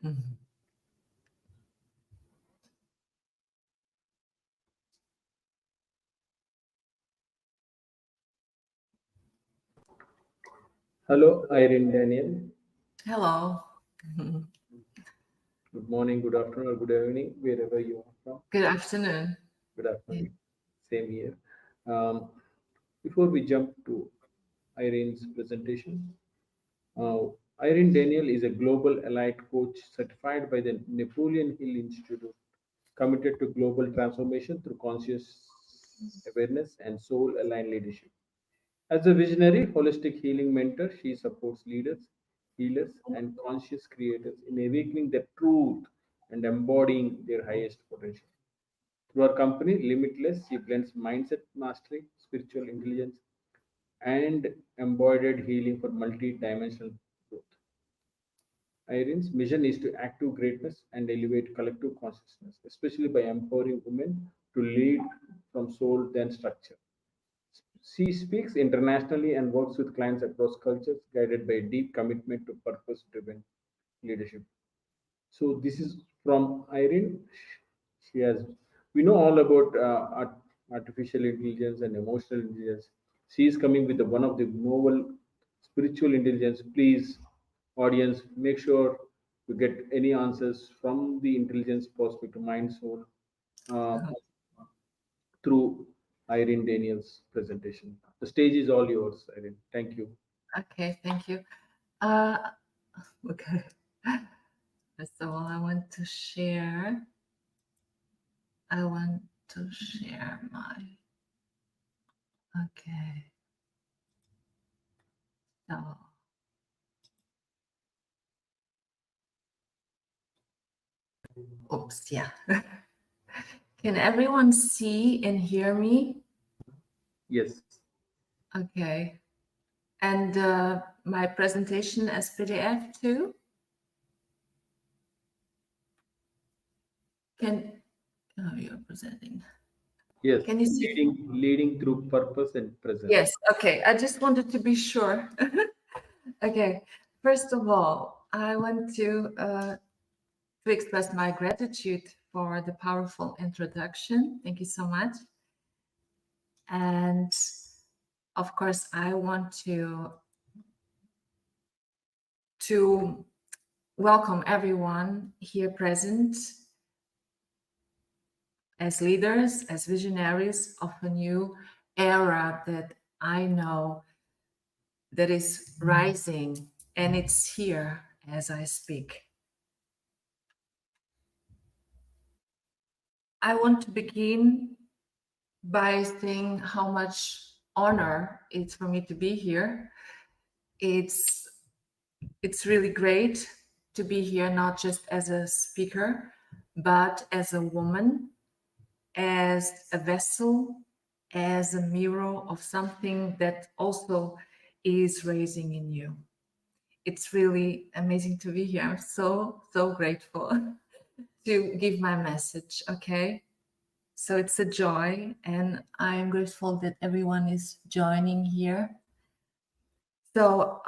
Mhm. Hello, Irene Daniel. Hello. Mhm. Good morning, good afternoon, or good evening, wherever you are from. Good afternoon. Good Yeah. afternoon. Same here. Um, Before we jump to Irene's presentation, uh, Irene Daniel is a global elite coach certified by the Napoleon Hill Institute, committed to global transformation through conscious awareness and soul aligned leadership. As a visionary, holistic healing mentor, she supports leaders, healers, and conscious creators in awakening their truth and embodying their highest potential. Through her company, Limitless, she blends mindset mastery, spiritual intelligence, and embodied healing for multi-dimensional growth. Irene's mission is to active greatness and elevate collective consciousness, especially by empowering women to lead from soul then structure. She speaks internationally and works with clients across cultures, guided by a deep commitment to purpose driven leadership. So, this is from Irene. She has, we know all about artificial intelligence and emotional intelligence. She is coming with one of the novel spiritual intelligence. Please, audience, make sure you get any answers from the intelligence perspective, mind, soul, uh, through Irene Daniel's presentation. The stage is all yours, Irene. Thank you. Okay, thank you. Uh, okay. First of all, I want to share my, okay. So, oops, yeah. Can everyone see and hear me? Yes. Okay. And my presentation as PDF too? Oh, you're presenting. Yes. Can you see? Leading through purpose and presence. Yes, okay. I just wanted to be sure. Okay. First of all, I want to express my gratitude for the powerful introduction. Thank you so much. And of course, I want to welcome everyone here present as leaders, as visionaries of a new era that I know that is rising, and it's here as I speak. I want to begin by saying how much honor it's for me to be here. It's really great to be here, not just as a speaker, but as a woman, as a vessel, as a mirror of something that also is raising in you. It's really amazing to be here. I'm so grateful to give my message, okay? So it's a joy, and I'm grateful that everyone is joining here. So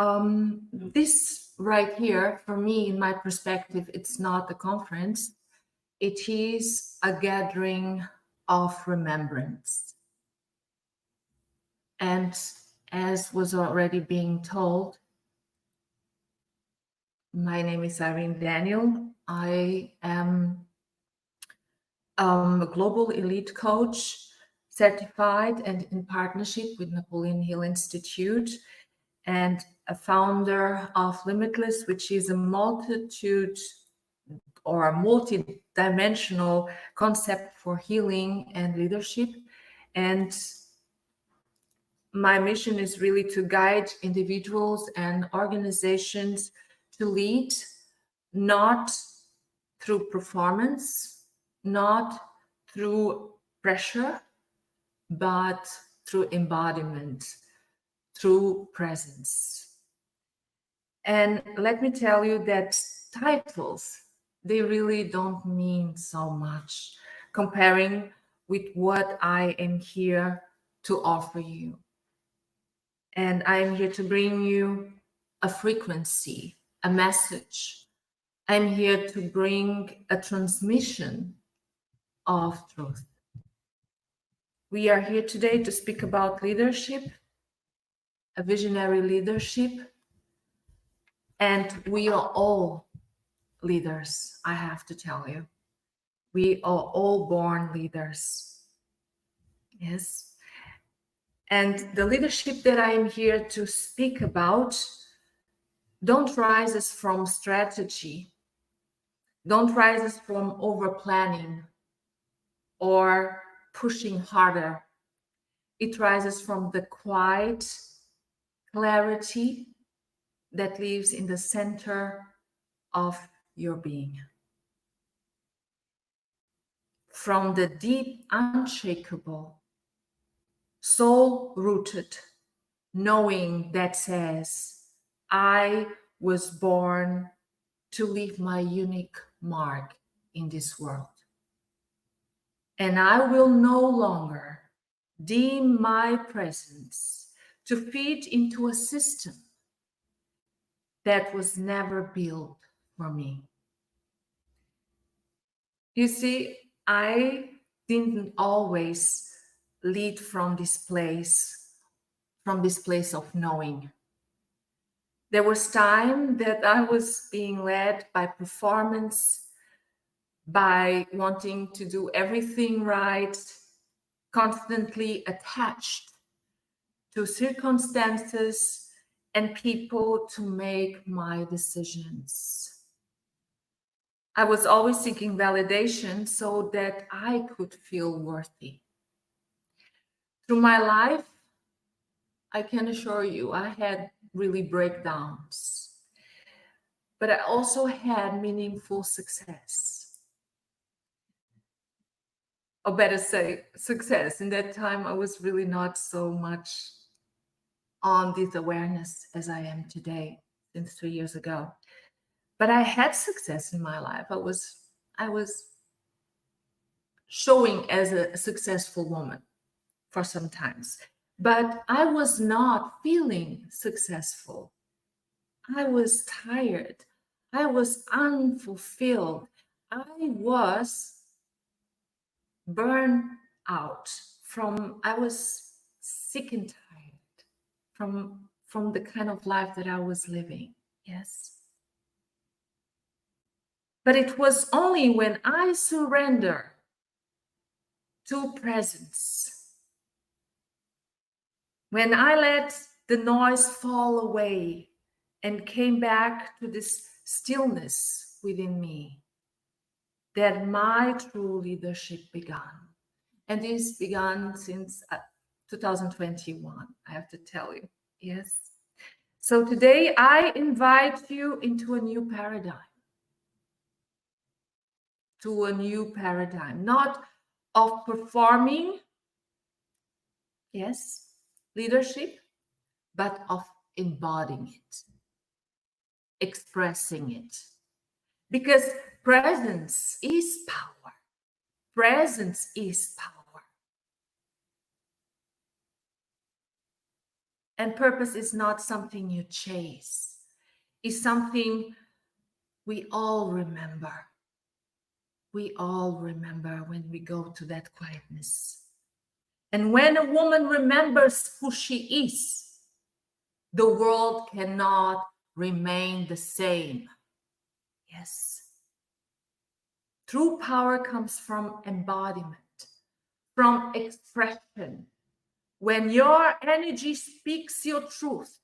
this right here, for me, in my perspective, it's not a conference. It is a gathering of remembrance. And as was already being told, my name is Irene Daniel. I am a global elite coach, certified and in partnership with Napoleon Hill Institute, and a founder of Limitless, which is a multitude or a multi-dimensional concept for healing and leadership. And my mission is really to guide individuals and organizations to lead, not through performance, not through pressure, but through embodiment, through presence. And let me tell you that titles, they really don't mean so much comparing with what I am here to offer you. And I am here to bring you a frequency, a message, I'm here to bring a transmission of truth. We are here today to speak about leadership, a visionary leadership, and we are all leaders, I have to tell you. We are all born leaders. Yes. And the leadership that I am here to speak about don't rise from strategy, don't rise from over planning or pushing harder. It rises from the quiet clarity that lives in the center of your being. From the deep, unshakable, soul-rooted knowing that says, I was born to leave my unique mark in this world. And I will no longer deem my presence to fit into a system that was never built for me. You see, I didn't always lead from this place of knowing. There was time that I was being led by performance, by wanting to do everything right, constantly attached to circumstances and people to make my decisions. I was always seeking validation so that I could feel worthy. Through my life, I can assure you, I had really breakdowns, but I also had meaningful success. Or better say, success. In that time, I was really not so much on this awareness as I am today, since 3 years ago. But I had success in my life. I was showing as a successful woman for some times, but I was not feeling successful. I was tired. I was unfulfilled. I was burned out I was sick and tired from the kind of life that I was living. Yes. But it was only when I surrendered to presence, when I let the noise fall away and came back to this stillness within me, that my true leadership began. And this began since 2021, I have to tell you. Yes. So today I invite you into a new paradigm. To a new paradigm, not of performing, yes, leadership, but of embodying it, expressing it. Because presence is power. Presence is power. And purpose is not something you chase. It's something we all remember. We all remember when we go to that quietness. And when a woman remembers who she is, the world cannot remain the same. Yes. True power comes from embodiment, from expression. When your energy speaks your truth,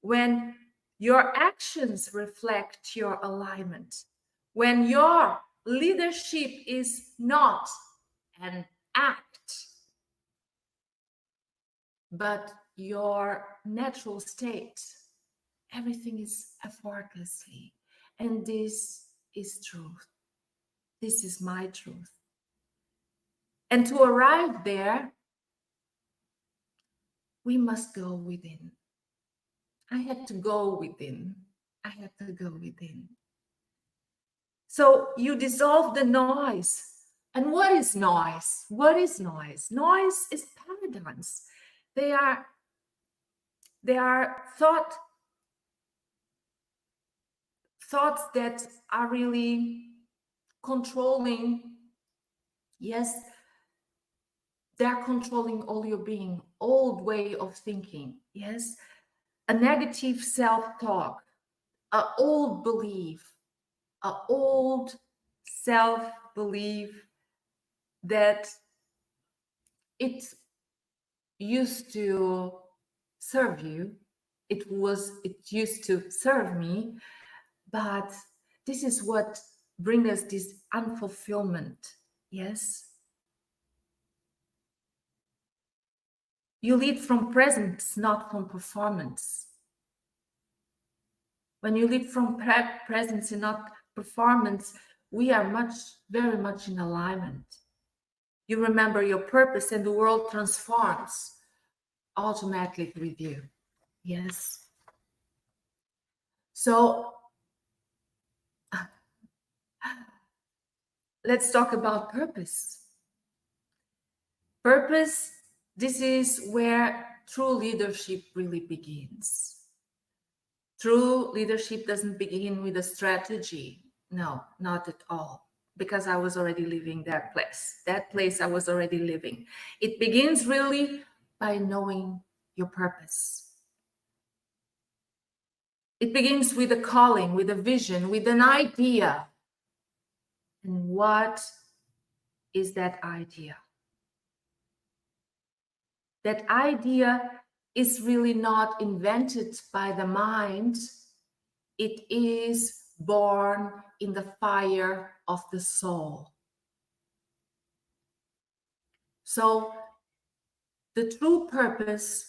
when your actions reflect your alignment, when your leadership is not an act, but your natural state, everything is effortlessly. And this is truth. This is my truth. And to arrive there, we must go within. I had to go within. I had to go within. So you dissolve the noise. And what is noise? What is noise? Noise is paradigms. They are thoughts that are really controlling. Yes, they're controlling all your being, old way of thinking. Yes, a negative self-talk, an old belief, an old self-belief that it used to serve you. It used to serve me, but this is what brings us this unfulfillment. Yes. You lead from presence, not from performance. When you lead from presence and not performance, we are very much in alignment. You remember your purpose and the world transforms automatically with you. Yes. So let's talk about purpose. Purpose, this is where true leadership really begins. True leadership doesn't begin with a strategy. No, not at all. Because I was already living that place. That place I was already living. It begins really by knowing your purpose. It begins with a calling, with a vision, with an idea. And what is that idea? That idea is really not invented by the mind. It is born in the fire of the soul. So the true purpose,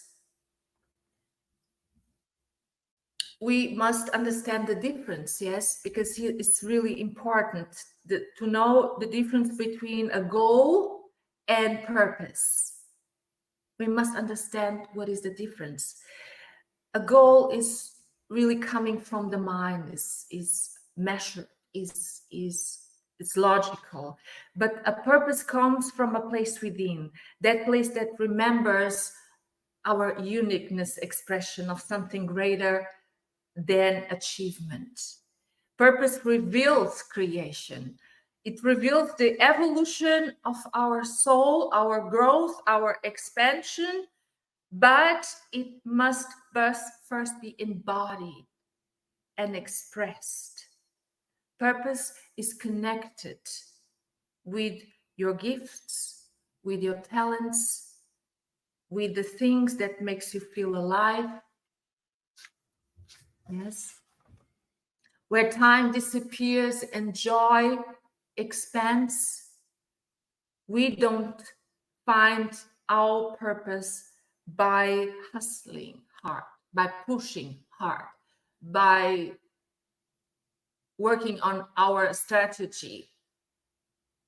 we must understand the difference, yes, because it's really important to know the difference between a goal and purpose. We must understand what is the difference. A goal is really coming from the mind, is measured, it's logical. But a purpose comes from a place within, that place that remembers our uniqueness, expression of something greater than achievement. Purpose reveals creation. It reveals the evolution of our soul, our growth, our expansion, but it must first be embodied and expressed. Purpose is connected with your gifts, with your talents, with the things that makes you feel alive. Yes. Where time disappears and joy expands, we don't find our purpose by hustling hard, by pushing hard, by working on our strategy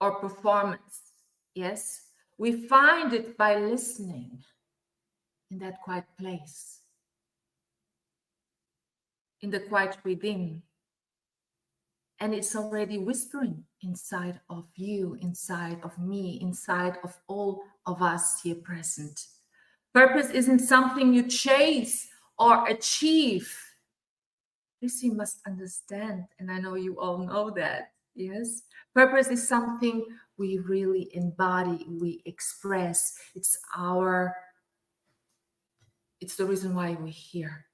or performance. Yes, we find it by listening in that quiet place, in the quiet within. And it's already whispering inside of you, inside of me, inside of all of us here present. Purpose isn't something you chase or achieve. This you must understand, and I know you all know that, yes? Purpose is something we really embody, we express. It's the reason why we're here.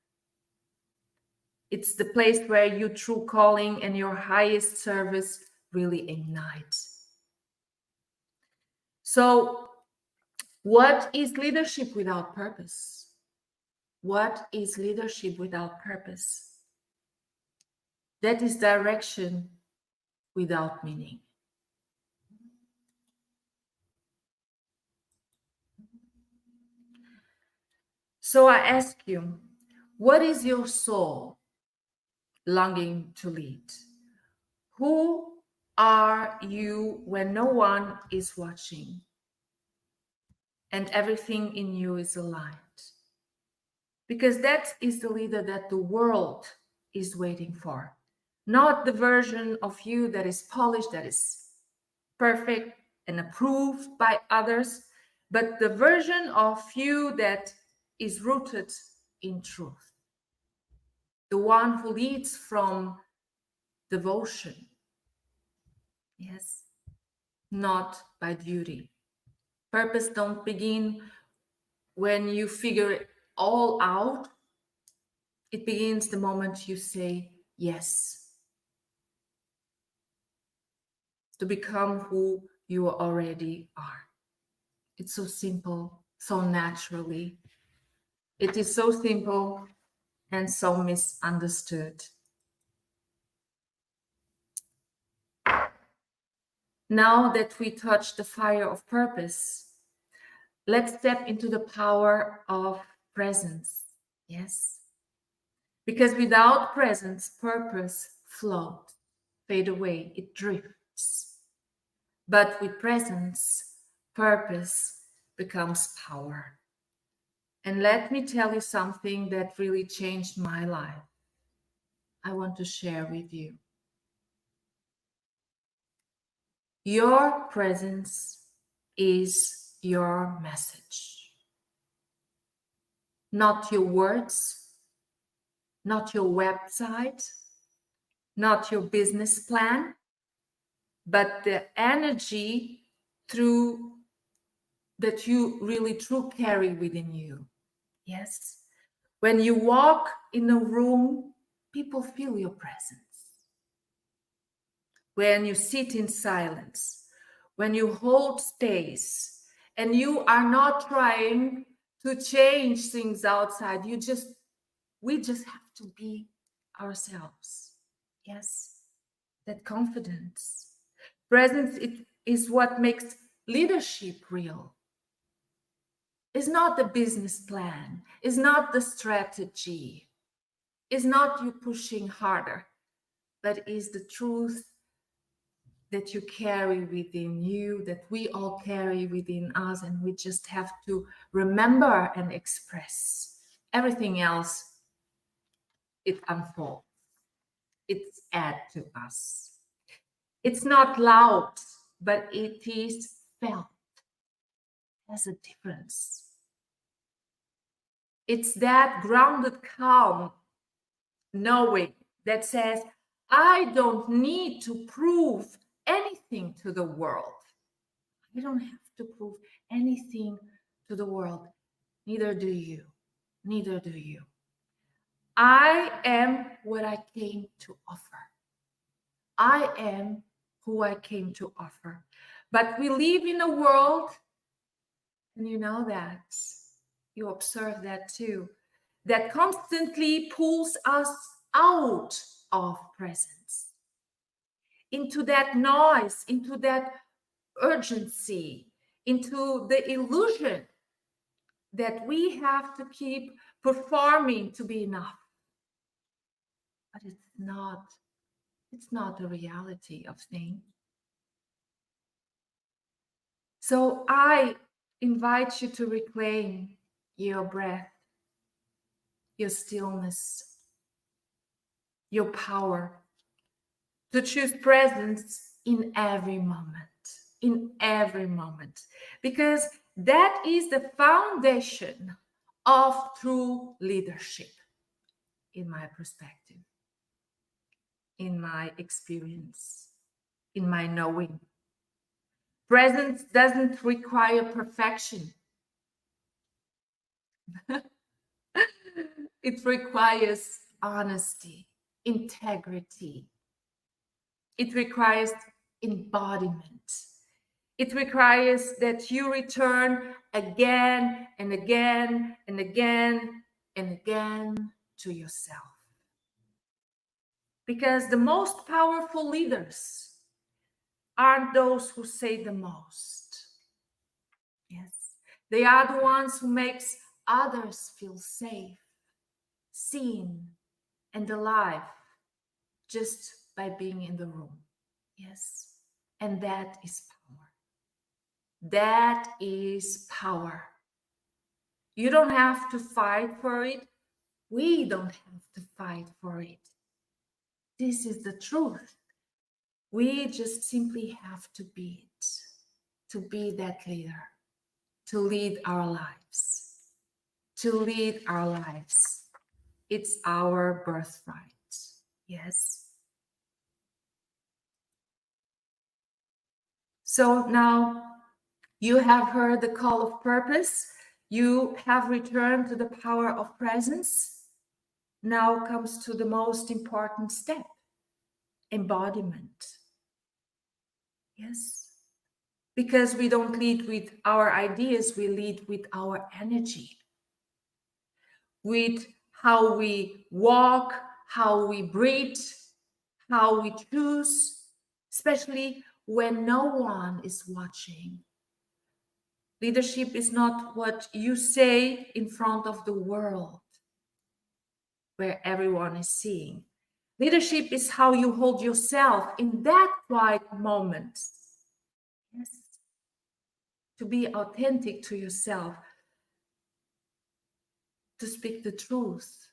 It's the place where your true calling and your highest service really ignite. So, what is leadership without purpose? What is leadership without purpose? That is direction without meaning. So I ask you, what is your soul longing to lead? Who are you when no one is watching and everything in you is aligned? Because that is the leader that the world is waiting for. Not the version of you that is polished, that is perfect and approved by others, but the version of you that is rooted in truth. The one who leads from devotion. Yes, not by duty. Purpose don't begin when you figure it all out. It begins the moment you say yes, to become who you already are. It's so simple, so naturally. It is so simple and so misunderstood. Now that we touch the fire of purpose, let's step into the power of presence. Yes. Because without presence, purpose floats, fade away, it drifts. But with presence, purpose becomes power. And let me tell you something that really changed my life. I want to share with you. Your presence is your message. Not your words, not your website, not your business plan, but the energy through that you really truly carry within you. Yes. When you walk in a room, people feel your presence. When you sit in silence, when you hold space, and you are not trying to change things outside, we just have to be ourselves. Yes, that confidence. Presence is what makes leadership real. It's not the business plan, it's not the strategy, it's not you pushing harder, but is the truth that you carry within you, that we all carry within us, and we just have to remember and express. Everything else, it unfolds. It's add to us. It's not loud, but it is felt. There's a difference. It's that grounded calm knowing that says, I don't need to prove anything to the world. I don't have to prove anything to the world. Neither do you. Neither do you. I am what I came to offer. I am who I came to offer. But we live in a world, and you know that, you observe that too, that constantly pulls us out of presence, into that noise, into that urgency, into the illusion that we have to keep performing to be enough. But it's not the reality of things. So I invite you to reclaim your breath, your stillness, your power, to choose presence in every moment, because that is the foundation of true leadership, in my perspective, in my experience, in my knowing. Presence doesn't require perfection. It requires honesty, integrity. It requires embodiment. It requires that you return again and again and again and again to yourself. Because the most powerful leaders aren't those who say the most. Yes, they are the ones who makes others feel safe, seen, and alive just by being in the room. Yes, and that is power. That is power. You don't have to fight for it. We don't have to fight for it. This is the truth. We just simply have to be it, to be that leader, to lead our lives, to lead our lives. It's our birthright. Yes. So now you have heard the call of purpose. You have returned to the power of presence. Now comes to the most important step, embodiment. Yes. Because we don't lead with our ideas, we lead with our energy, with how we walk, how we breathe, how we choose, especially when no one is watching. Leadership is not what you say in front of the world, where everyone is seeing. Leadership is how you hold yourself in that quiet moment. Yes. To be authentic to yourself, to speak the truth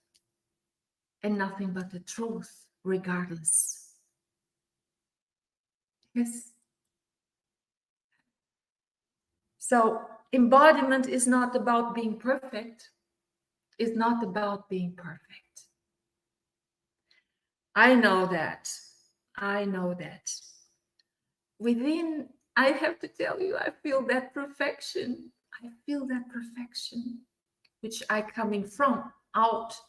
and nothing but the truth, regardless. Yes. So embodiment is not about being perfect. It's not about being perfect. I know that. I know that. Within, I have to tell you, I feel that perfection. I feel that perfection, which I coming from, out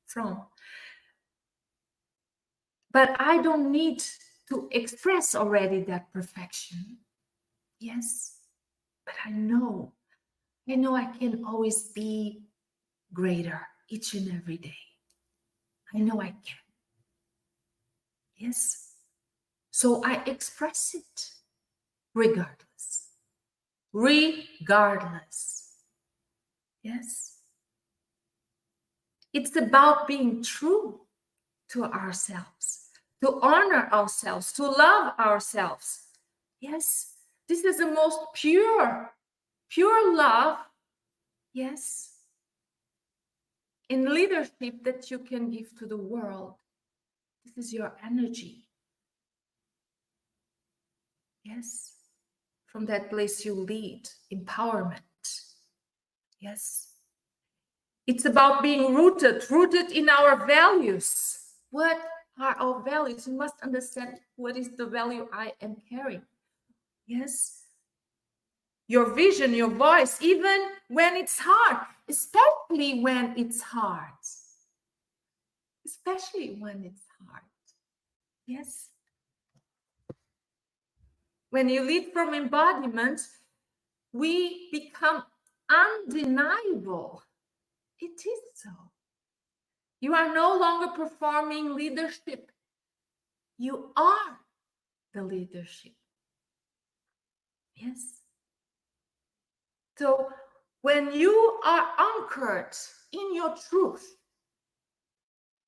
from. But I don't need to express already that perfection. Yes, but I know I can always be greater each and every day. I know I can. Yes. So I express it regardless. Regardless. Yes. It's about being true to ourselves, to honor ourselves, to love ourselves. Yes. This is the most pure love. Yes. In leadership that you can give to the world. This is your energy. Yes. From that place you lead, empowerment. Yes. It's about being rooted in our values. What are our values? You must understand what is the value I am carrying. Yes. Your vision, your voice, even when it's hard, especially when it's hard. Especially when it's hard. Yes. When you lead from embodiment, we become undeniable. It is so. You are no longer performing leadership. You are the leadership. Yes. So when you are anchored in your truth,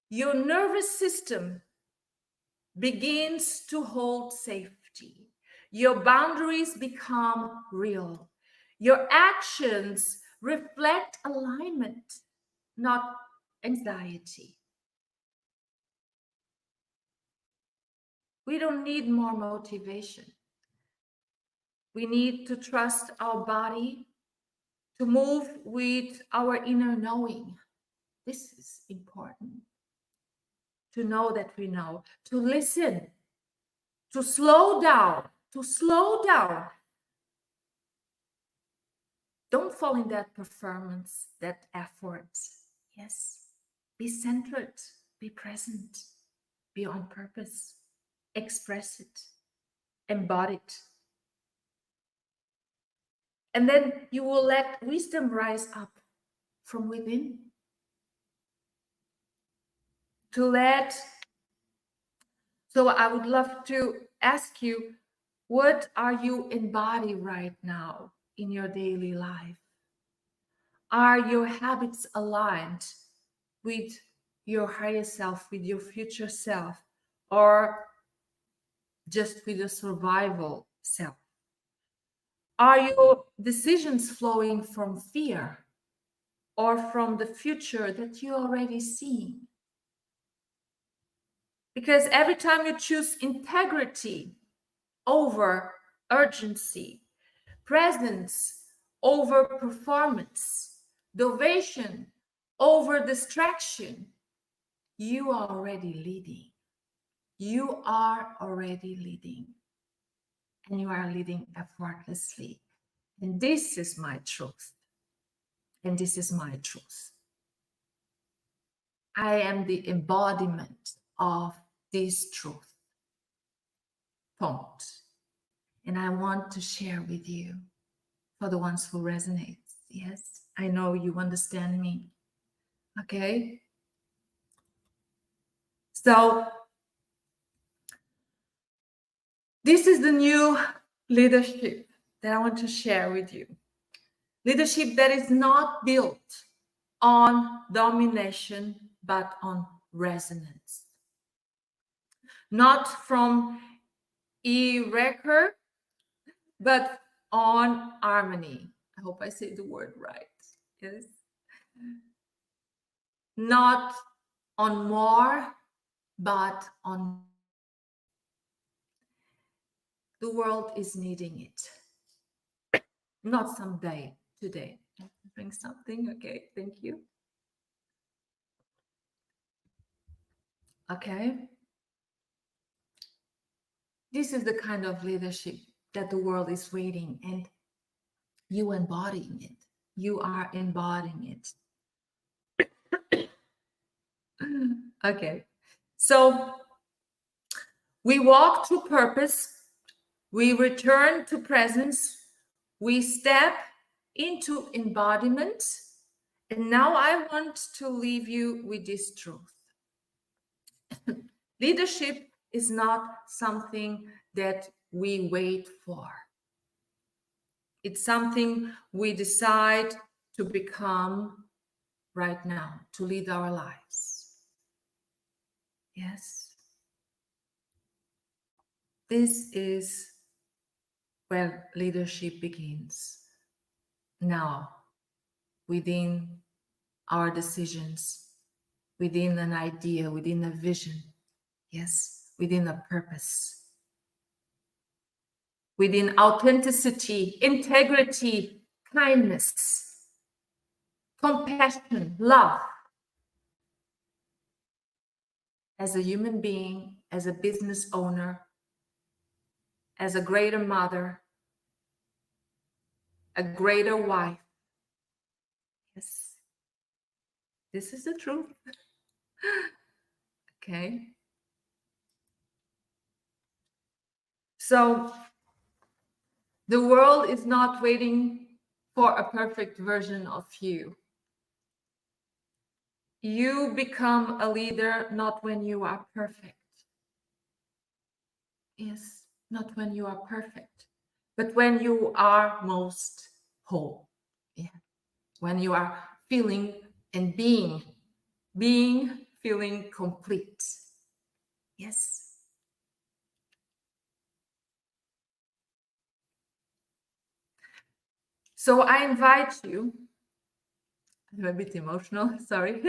your nervous system begins to hold safety. Your boundaries become real. Your actions reflect alignment, not anxiety. We don't need more motivation. We need to trust our body, to move with our inner knowing. This is important. To know that we know, to listen, to slow down, Don't fall in that performance, that effort. Yes. Be centered, be present, be on purpose, express it, embody it. And then you will let wisdom rise up from within. So I would love to ask you, what are you embodying right now in your daily life? Are your habits aligned with your higher self, with your future self, or just with your survival self? Are your decisions flowing from fear or from the future that you already see? Because every time you choose integrity over urgency, presence over performance, innovation over distraction, you are already leading. You are already leading. and you are leading effortlessly. And this is my truth. And this is my truth. I am the embodiment of this truth. Point. And I want to share with you for the ones who resonate. Yes, I know you understand me. Okay? So, this is the new leadership that I want to share with you. Leadership that is not built on domination, but on resonance. Not from 𝐸𝐔𝐿, but on harmony. I hope I say the word right. Yes. Not on more, but on. The world is needing it. Not someday, today. Drink something. Okay, thank you. Okay. This is the kind of leadership that the world is waiting, and you embodying it. You are embodying it. Okay. So we walk through purpose, we return to presence, we step into embodiment, and now I want to leave you with this truth. Leadership is not something that we wait for. It's something we decide to become right now, to lead our lives. Yes. This is where leadership begins. Now, within our decisions, within an idea, within a vision, yes, within a purpose, within authenticity, integrity, kindness, compassion, love. As a human being, as a business owner, as a greater mother, a greater wife. Yes, this is the truth. Okay. So the world is not waiting for a perfect version of you. You become a leader not when you are perfect. Yes, not when you are perfect, but when you are most whole. Yeah. When you are feeling and being, feeling complete. Yes. So I invite you, I'm a bit emotional, sorry.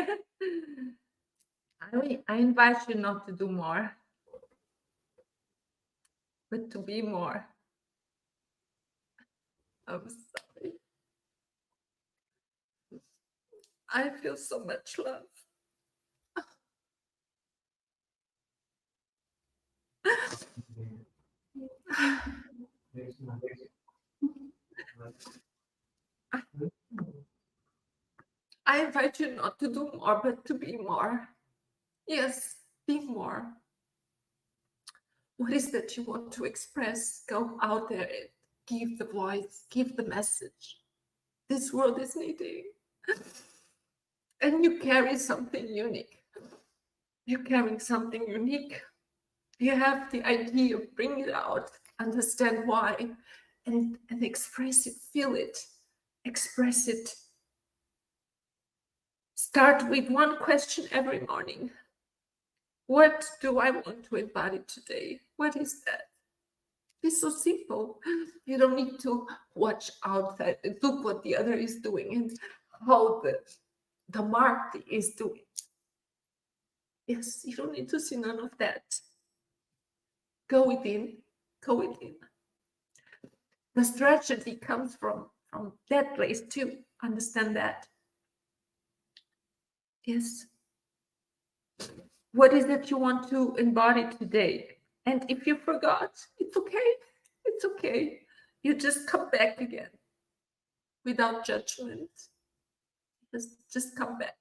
I invite you not to do more, but to be more. I'm sorry. I feel so much love. I invite you not to do more, but to be more. Yes, be more. What is that you want to express? Go out there and give the voice, give the message. This world is needing. And you carry something unique. You're carrying something unique. You have the idea, bring it out, understand why, and express it, feel it, express it. Start with one question every morning. What do I want to embody today? What is that? It's so simple. You don't need to watch outside and look what the other is doing and how the market is doing. Yes, you don't need to see none of that. Go within, go within. The strategy comes from that place too. Understand that. Yes. What is it you want to embody today? And if you forgot, it's okay. It's okay. You just come back again without judgment. Just come back.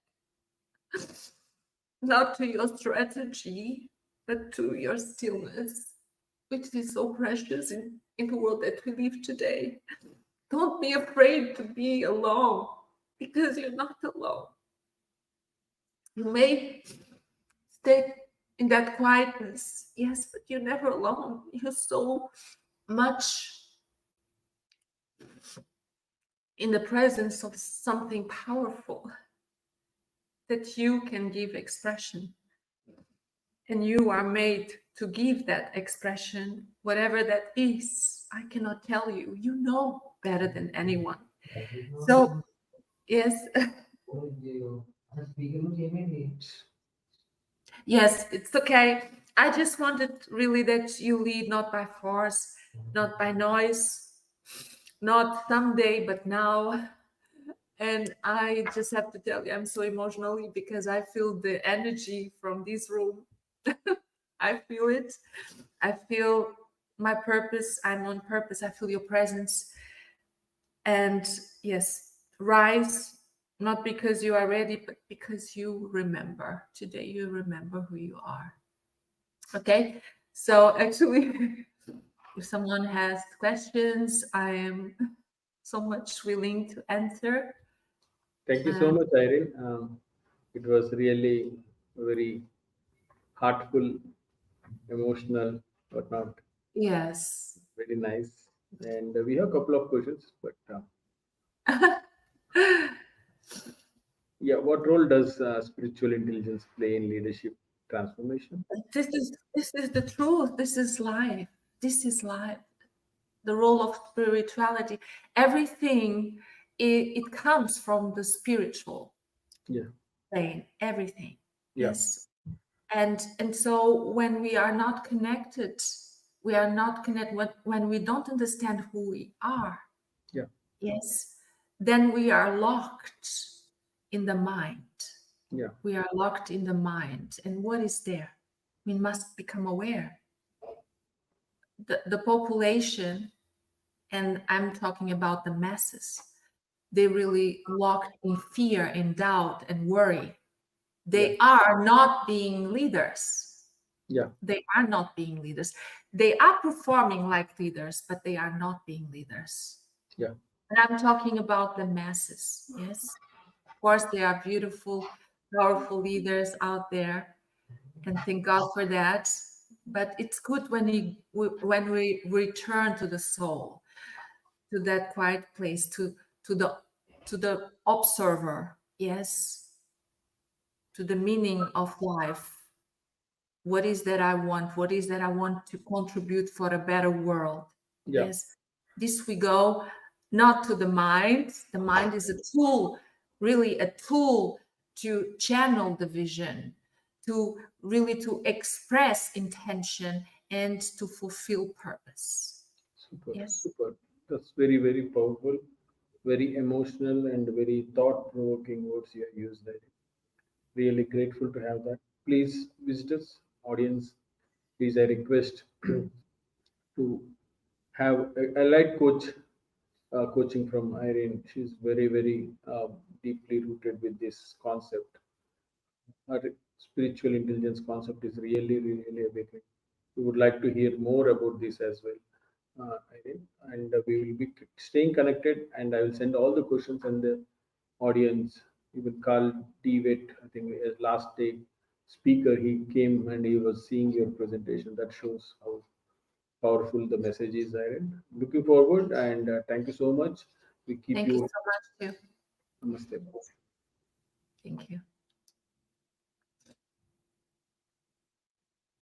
Not to your strategy, but to your stillness, which is so precious in the world that we live today. Don't be afraid to be alone, because you're not alone. You may stay in that quietness, yes, but you're never alone. You're so much in the presence of something powerful that you can give expression. And you are made to give that expression, whatever that is. I cannot tell you. You know better than anyone. So, yes. Yes, it's okay. I just wanted really that you lead not by force, not by noise, not someday, but now. And I just have to tell you, I'm so emotionally because I feel the energy from this room. I feel it. I feel my purpose. I'm on purpose. I feel your presence. And yes, rise, not because you are ready, but because you remember. Today you remember who you are. Okay? So actually, if someone has questions, I am so much willing to answer. Thank you so much, Irene. It was really very heartful, emotional, whatnot. Yes. Very nice. And we have a couple of questions, but yeah, what role does spiritual intelligence play in leadership transformation? This is the truth. This is life. This is life. The role of spirituality. Everything it comes from the spiritual Yeah, plane. Everything. yeah, Yes. And so when we are not connected, when we don't understand who we are. yeah, Yes, then we are locked in the mind. yeah, We are locked in the mind. And what is there? We must become aware. The population, and I'm talking about the masses, they really locked in fear and doubt and worry. They are not being leaders. yeah, They are not being leaders. They are performing like leaders, but they are not being leaders. yeah, And I'm talking about the masses. Yes. Of course, there are beautiful, powerful leaders out there, and thank God for that. But it's good when we return to the soul, to that quiet place, to the observer. Yes, to the meaning of life. What is that I want? What is that I want to contribute for a better world? yeah, Yes, this we go not to the mind. The mind is a tool, really a tool to channel the vision, to really to express intention and to fulfill purpose. super, Yes. super. That's very, very powerful, very emotional, and very thought-provoking words you have used there. Really grateful to have that. Please, visitors, audience, please, I request to have a light coaching from Irene. She's very, very deeply rooted with this concept. Her spiritual intelligence concept is really, really awakening. We would like to hear more about this as well, Irene. And we will be staying connected. And I will send all the questions and the audience. Even Carl Dewitt, I think last day speaker, he came and he was seeing your presentation. That shows how powerful the message is, Irene. Looking forward, and thank you so much. We keep Thank you you. so much too. Namaste. Thank you.